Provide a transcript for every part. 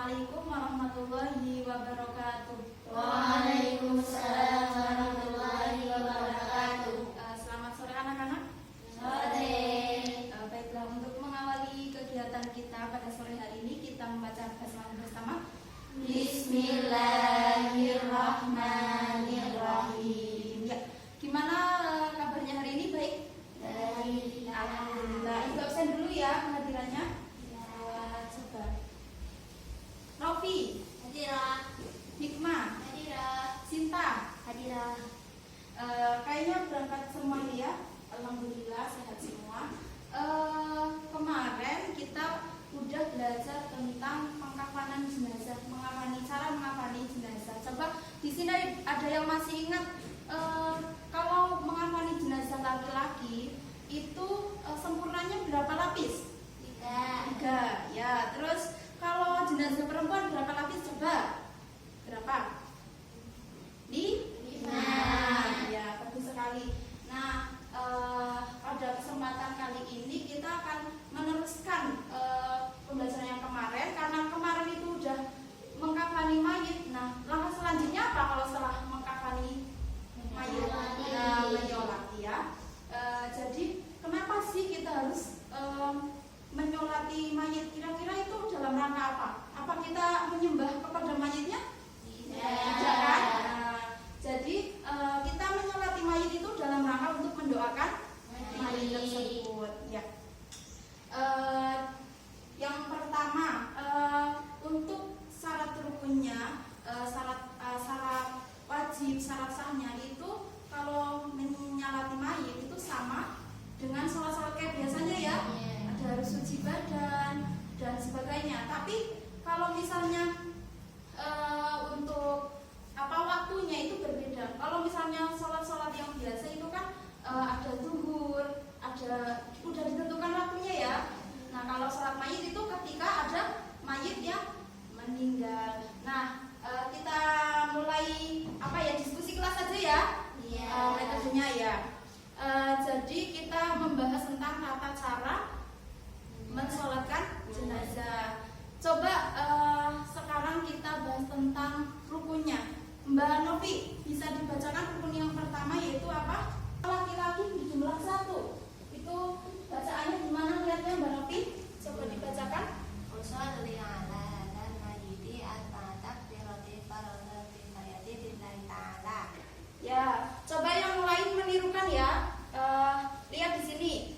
Assalamualaikum warahmatullahi wabarakatuh. Waalaikumsalam warahmatullahi wabarakatuh. Selamat sore anak-anak. Sore. Baiklah, untuk mengawali kegiatan kita pada sore hari ini, kita membaca basmalah bersama. Bismillahirrahmanirrahim. Ya, gimana kabarnya hari ini? Baik? Baik. Alhamdulillah. Ibu absen dulu ya kehadirannya. Coba. Novi, Hadirah. Hikmah, Hadirah. Sinta. Hadirah. Kayaknya berangkat semua nih ya. Alhamdulillah sehat semua. Kemarin kita udah belajar tentang pengkafanan jenazah, cara mengkafani jenazah. Coba di sini ada yang masih ingat kalau mengkafani jenazah laki-laki itu sempurnanya berapa lapis? 3 ya. Terus kalau jenazah perempuan berapa lapis coba? Berapa? 5 ya, bagus sekali. Nah, pada kesempatan kali ini kita akan meneruskan pembelajaran yang kemarin, karena kemarin itu udah mengkafani mayit. Nah, langkah selanjutnya apa kalau setelah mengkafani mayit? Nah, menyolati ya. Jadi kenapa sih kita harus menyolati mayit? Kira-kira itu dalam rangka apa? Apa kita menyembah kepada mayitnya? Tidak kan? Jadi kita menyolati mayit itu dalam rangka untuk mendoakan mayit tersebut. Ya. Yang pertama, untuk syarat rukunnya, syarat wajib, syarat sahnya itu kalau menyolati mayit itu sama dengan sholat-sholat kayak biasanya ya. Ada harus suci badan dan sebagainya. Tapi kalau misalnya untuk waktunya itu berbeda. Kalau misalnya sholat-sholat yang biasa itu kan ada zuhur, udah ditentukan waktunya ya. Nah, kalau sholat mayit itu ketika ada mayit yang meninggal. Nah, kita mulai diskusi kelas aja ya. Metodenya ya. Jadi kita membahas tentang tata cara mensolatkan jenazah. Coba sekarang kita bahas tentang rukunnya. Mbak Novi, bisa dibacakan rukun yang pertama yaitu apa? Laki-laki berjumlah 1. Itu bacaannya gimana lihatnya Mbak Novi? Coba dibacakan. Usolli ala hadzal mayyiti at-takbirati fardhu kifayati lillahi ta'ala. Ya, coba yang lain menirukan ya. Lihat di sini.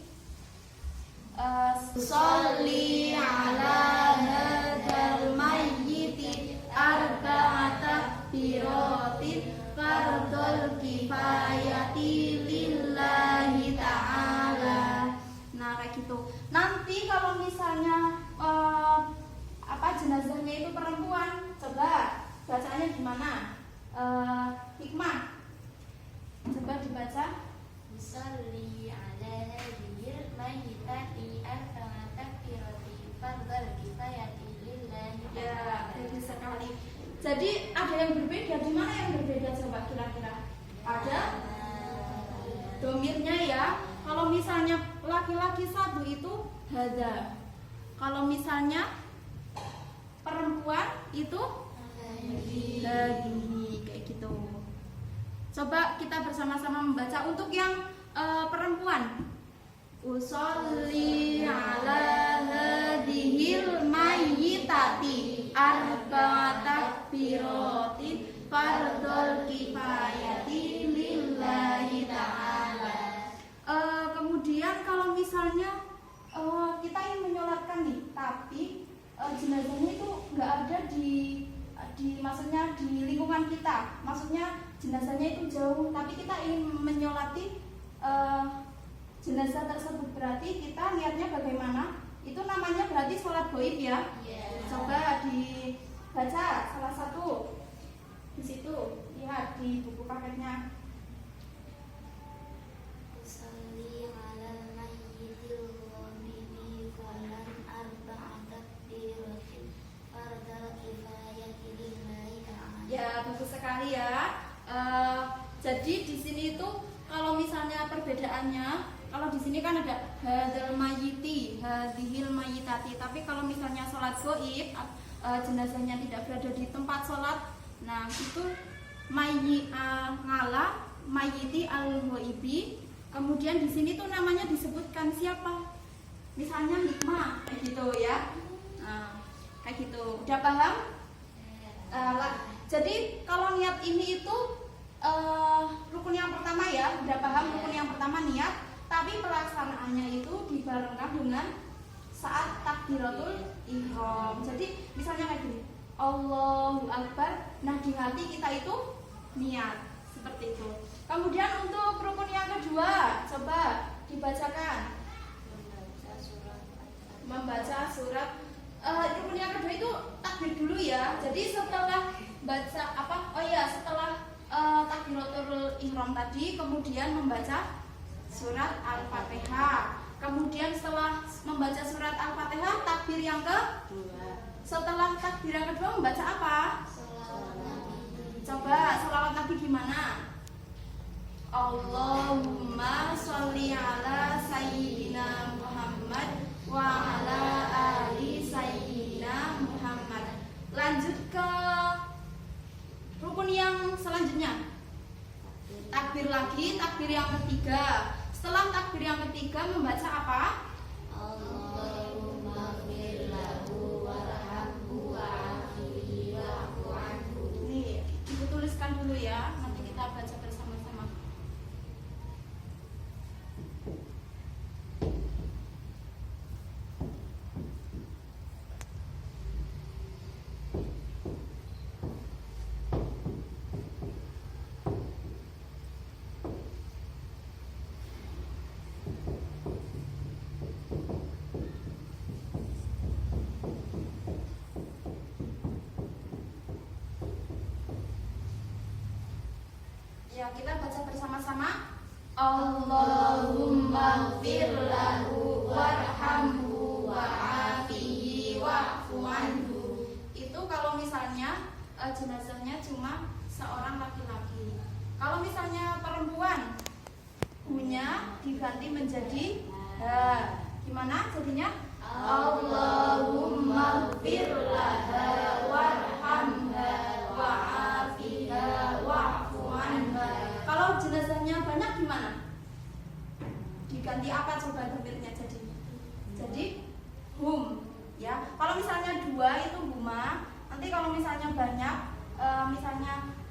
Sholli ala hadzal mayyiti arba'ata takbiratin fardhu kifayati lillahi ta'ala. Nah, kayak gitu. Nanti kalau misalnya jenazahnya itu perempuan, coba bacanya gimana? Hikmah, coba dibaca. Usolli ala hadzal mayyiti arba'ata takbirati fardhu kifayati lillahi Ya, ta'ala. bagus sekali. Jadi ada yang berbeda. Di mana yang berbeda coba kira-kira? Ada domirnya ya. Kalau misalnya laki-laki 1 itu hada. Kalau misalnya perempuan itu hadihi, kayak gitu. Coba kita bersama-sama membaca untuk yang perempuan. Usolli ala hadhil mayyitati arba'at takbiratin fardhu kifayati lillahi ta'ala. Kemudian kalau misalnya kita ingin menyolatkan nih, tapi jenazahnya itu nggak ada di maksudnya di lingkungan kita, maksudnya jenazahnya itu jauh, tapi kita ingin menyolati jenazah tersebut, berarti kita niatnya bagaimana? Itu namanya berarti sholat gaib ya. Coba dibaca salah satu di situ, lihat di buku paketnya. Usolli ala mayyitil ghamimi falan arba'ata takbiratin fardhu kifayati lillahi ta'ala. Ya, bagus sekali ya. Jadi di sini itu kalau misalnya perbedaannya, kalau di sini kan ada hadzal mayyiti, hadhil mayyitati. Tapi kalau misalnya sholat gaib jenazahnya tidak berada di tempat sholat, nah itu ngala mayyiti al-ghaibi. Kemudian di sini tuh namanya disebutkan siapa, misalnya hikmah kayak gitu ya. Nah, kayak gitu, udah paham? Jadi kalau niat ini itu rukun yang pertama ya, udah paham rukun yang pertama niat, tapi pelaksanaannya itu dibarengkan dengan saat takbiratul ihram. Jadi misalnya kayak gini, Allahu Akbar, nah di hati kita itu niat seperti itu. Kemudian untuk rukun yang kedua, coba dibacakan. Membaca surat. Rukun yang kedua itu takbir dulu ya. Jadi setelah baca setelah takbiratul ihram tadi, kemudian membaca surat Al-Fatihah. Kemudian setelah membaca surat Al-Fatihah, takbir yang kedua. Setelah takbir yang kedua membaca apa? Coba sholawat Nabi gimana? Allahumma sholli ala sayyidina Muhammad wa ala ali sayyidina Muhammad. Lanjut ke rukun yang selanjutnya. Takbir lagi, takbir yang ketiga. Setelah takbir yang ketiga membaca apa? Allahumma fir lahu warhamhu wa'afihi wa'fu anhu. Nih, ibu tuliskan dulu ya, nanti kita baca bersama-sama. Ya, kita baca bersama-sama. Allahumma fir lahu warhamhu wa'afihi wa'fu anhu. Itu kalau misalnya jenazahnya cuma seorang laki-laki. Kalau misalnya perempuan, hu-nya diganti menjadi ha. Gimana jadinya? Allahumma fir laha warhamha wa'afiha wa'fu anha. Kalau jenazahnya banyak gimana? Diganti apa coba dhamirnya jadi hum ya. Kalau misalnya dua itu huma. Nanti kalau misalnya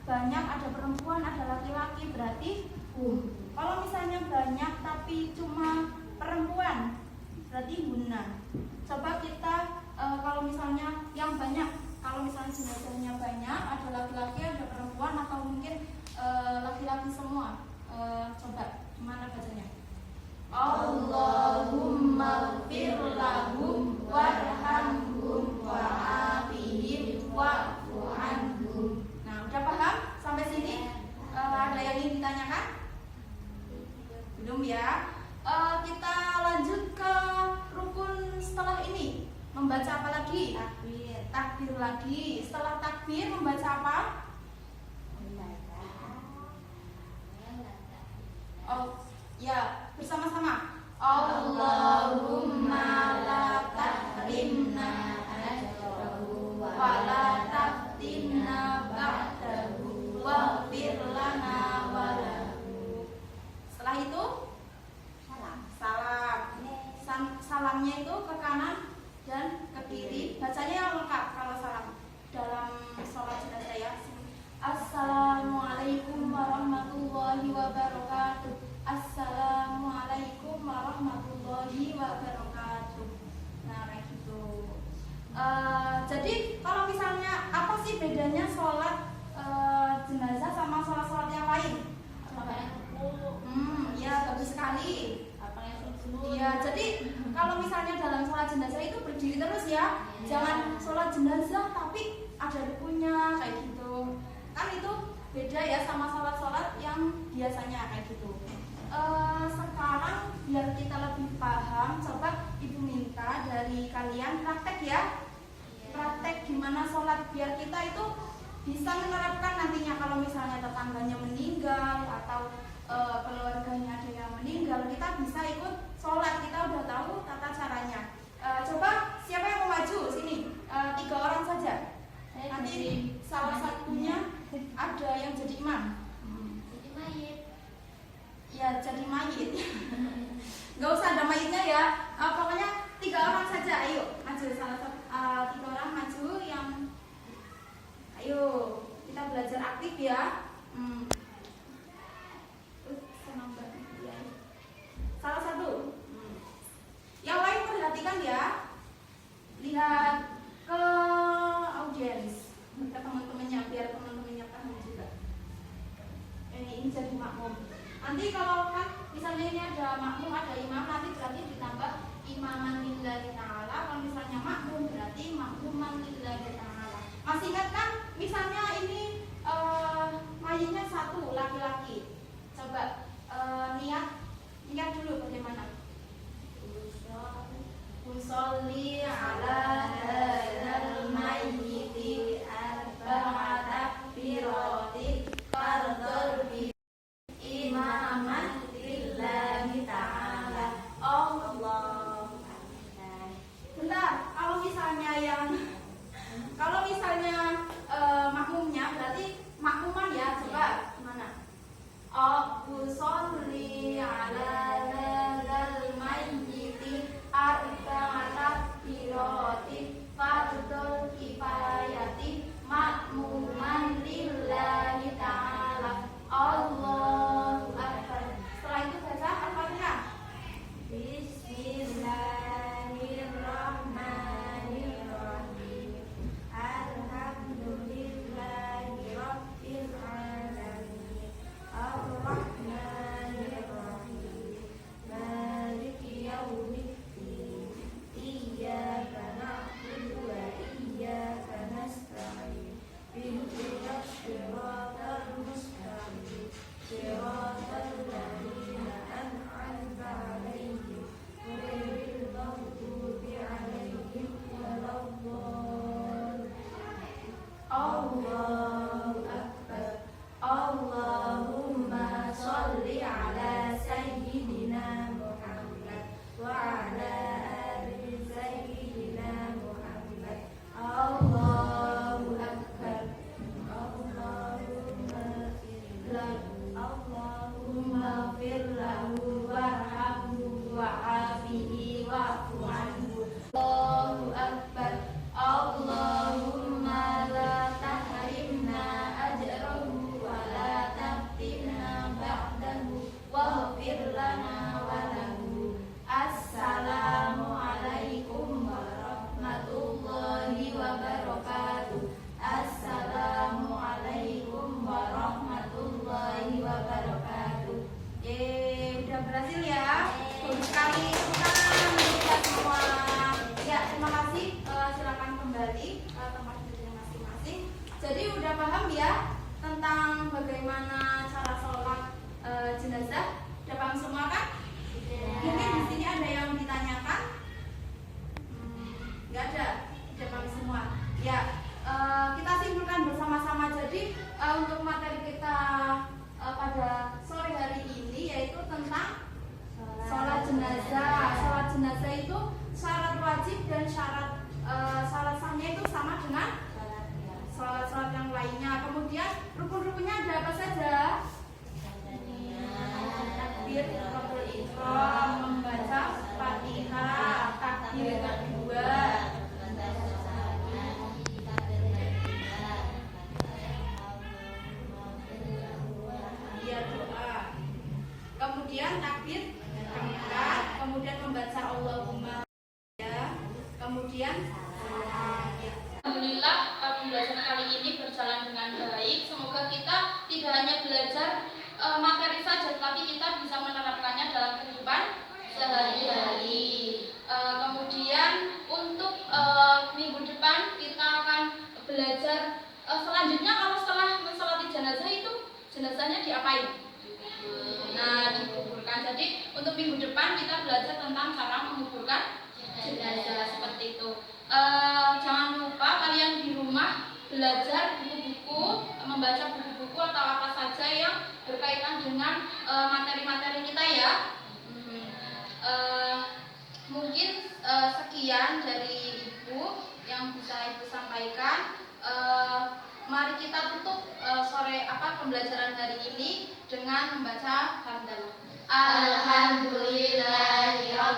banyak ada perempuan, ada laki-laki, berarti hum. Kalau misalnya banyak tapi cuma perempuan, berarti hunna. Coba kita kalau misalnya yang banyak, kalau misalnya jenazahnya banyak, ada laki-laki, ada perempuan, atau mungkin laki-laki semua, coba gimana bacanya? Allahumma fir lahum warhamhum wa'afihim wa'fu anhum. Nah, udah paham sampai sini? Ada yang ingin ditanyakan? Belum ya? Kita lanjut ke rukun setelah ini. Membaca apa lagi? Takbir lagi. Setelah takbir membaca apa? Oh, ya, bersama-sama. Allahumma la tahrimna ajrahu wa la taftinna ba'dahu waghfir lana wa lahu. Setelah itu salamnya itu ke kanan dan ke kiri. Bacanya yang lengkap kalau salam dalam sholat jenazah ya. Assalamualaikum warahmatullahi wabarakatuh. Assalamualaikum warahmatullahi wabarakatuh. Nah, kayak gitu. Jadi kalau misalnya apa sih bedanya sholat jenazah sama sholat-sholat yang lain? Ya bagus sekali. Ya, jadi kalau misalnya dalam sholat jenazah itu berdiri terus ya, jangan sholat jenazah tapi ada rukunya kayak gitu. Kan itu beda ya sama sholat-sholat yang biasanya kayak gitu. Sekarang biar kita lebih paham, coba ibu minta dari kalian praktek ya, praktek gimana sholat biar kita itu bisa menerapkan nantinya kalau misalnya tetangganya meninggal atau keluarganya ada yang meninggal, kita bisa ikut sholat, kita udah tahu tata caranya. Coba siapa yang mau maju sini? 3 orang saja. mungkin salah satunya ada yang jadi imam. Jadi mayit. Ya jadi mayit. Nggak usah ada mayitnya ya. Pokoknya 3 orang saja. Ayo maju salah satu 3 orang maju yang. Ayo kita belajar aktif ya. Senang banget ya. Salah satu. Yang lain perhatikan ya. Lihat ke audiens, ke teman-temannya biar teman-temannya paham juga. Ini jadi makmum. Nanti kalau kan misalnya ini ada makmum, ada imam, nanti berarti ditambah imaman lillahi ta'ala. Kalau misalnya makmum berarti makmuman lillahi ta'ala. Masih ingat kan? Misalnya ini mayitnya 1 laki-laki. Coba niat dulu bagaimana? Usolli ala hadzal mayyiti arba'a takbiratin fardhu bi imaman lillahi ta'ala. Allah. Bentar, kalau misalnya makmumnya berarti makmuman ya, coba gimana? Usolli ala hadzal mayyiti arba'a takbiratin fardhu kifayati makmuman lillahi ta'ala. Allahu akbar. Setelah itu baca Al-Fatihah. Bismillahirrahmanirrahim. Alhamdulillahi rabbil alamin. Ar-Rahmanir-Rahim. Maliki yaumiddin. Iyyaka na'budu wa iyyaka nasta'in. Ihdinas siratal mustaqim. Siratal ladzina an'amta 'alaihim ghairil maghdubi 'alaihim waladdallin. Allahu akbar. Allahumma sholli ala sayyidina Muhammad wa ala ali sayyidina Muhammad. Allahu akbar. Allahumma firlahu warhamhu wa'afihi wa'fu anhu. Allahu akbar. Allahumma la tahrimna ajrahu wa la taftinna ba'dahu waghfir lana wa lahu. Assalamu alaikum warahmatullahi wabarakatuh. Assalamu alaikum warahmatullahi wabarakatuh. Udah berhasil ya. Sekali kita semua. Ya, terima kasih. Silakan kembali ke tempat duduknya masing-masing. Jadi udah paham ya tentang bagaimana cara sholat jenazah? Udah paham semua kan? Mungkin di sini ada yang ditanyakan? Nggak ada. Udah paham semua. Ya. Kita simpulkan bersama-sama. Jadi untuk materi kita pada sore hari ini yaitu tentang sholat jenazah. Sholat jenazah itu syarat wajib dan syarat sahnya itu sama dengan sholat-sholat yang lainnya. Kemudian rukun-rukunnya ada apa saja? Takbir, takbiratul ihram, membaca Fatihah, takbir kedua, kemudian takbir keempat, kemudian membaca Allahumma ya, kemudian ya. Alhamdulillah pembelajaran kali ini berjalan dengan baik. Semoga kita tidak hanya belajar materi saja, tetapi kita bisa menerapkannya dalam kehidupan sehari-hari. Kemudian untuk minggu depan kita akan belajar selanjutnya kalau setelah mensolati jenazah itu jenazahnya diapain? Nah, dikuburkan. Jadi untuk minggu depan kita belajar tentang cara menguburkan jenazah seperti itu. Jangan lupa kalian di rumah belajar buku-buku, membaca buku-buku atau apa saja yang berkaitan dengan materi-materi kita ya. Mungkin sekian dari Ibu yang bisa Ibu sampaikan. Mari kita tutup pembelajaran hari ini dengan membaca hamdalah. Alhamdulillahirabbil